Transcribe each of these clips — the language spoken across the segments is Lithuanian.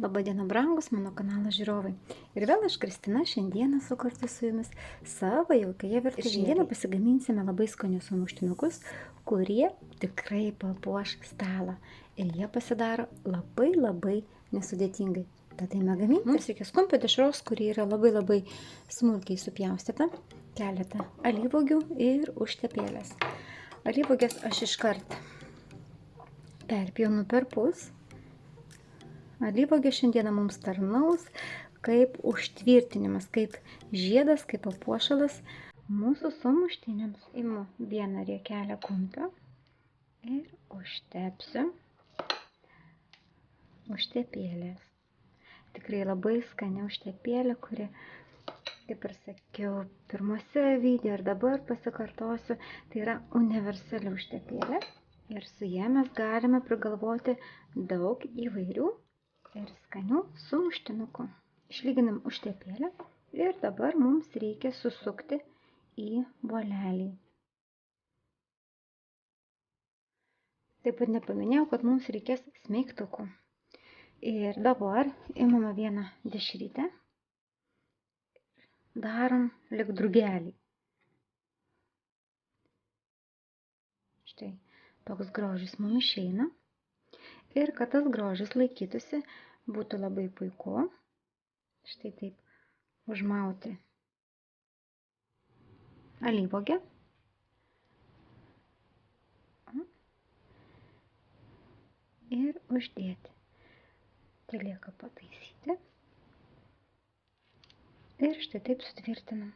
Labadiena, brangus mano kanalo žiūrovai. Ir vėl aš, Kristina, šiandieną kartu su jumis savo jaukioje virtuvėje. Šiandieną pasigaminsime labai skanius sumuštinukus, kurie tikrai papuoš stalą. Ir jie pasidaro labai nesudėtingai. Tad eime gaminti. Mums reikės kumpio dešros, kuri yra labai smulkiai supjaustyta, keletą alyvuogių ir užtepėlės. Alyvuogės aš iškart perpjaunu per pus. Alyvuogė šiandieną mums tarnaus kaip užtvirtinimas, kaip žiedas, kaip papuošalas mūsų sumuštiniams. Imu vieną riekelę kumpio ir užtepsiu užtepėlės. Tikrai labai skani užtepėlė, kuri, kaip ir sakiau, pirmose video ir dabar pasikartosiu, tai yra universali užtepėlė. Ir su ja mes galime prigalvoti daug įvairių ir skanių sumuštinukų. Išlyginam užtepėlę ir dabar mums reikia susukti į volelį. Taip pat nepaminėjau, kad mums reikės smeigtukų. Ir dabar imame vieną dešrytę, darom lyg drugelį. Štai toks grožis mums išeina. Ir kad tas grožis laikytųsi, būtų labai puiku štai taip užmauti alyvuogę ir uždėti. Tai lieka pataisyti. Ir štai taip sutvirtinam.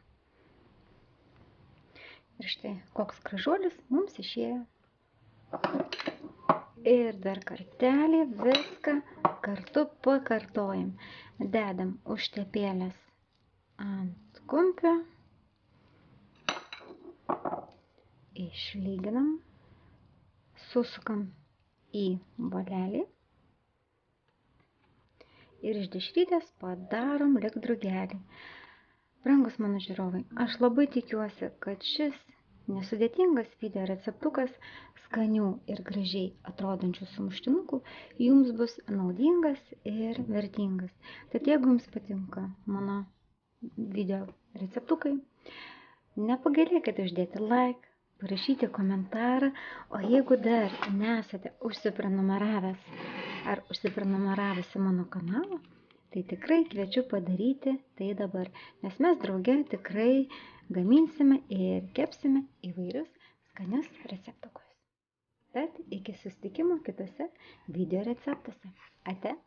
Ir štai koks gražuolis mums išėjo. Ir dar kartelį viską kartu pakartojam. Dedam užtepėlės ant kumpio, išlyginam, susukam į volelį ir iš dešrytės padarom lyg drugelį. Brangus mano žiūrovai, aš labai tikiuosi, kad šis nesudėtingas video receptukas skanių ir gražiai atrodančių sumuštinukų jums bus naudingas ir vertingas. Tad jeigu jums patinka mano video receptukai, nepagailėkite uždėti like, parašyti komentarą, o jeigu dar nesate užsiprenumeravęs ar užsiprenumeravusi mano kanalą, tai tikrai kviečiu padaryti tai dabar, nes mes drauge tikrai gaminsime ir kepsime įvairius skanius receptukus. Tad iki susitikimo kitose video receptuose. Ate!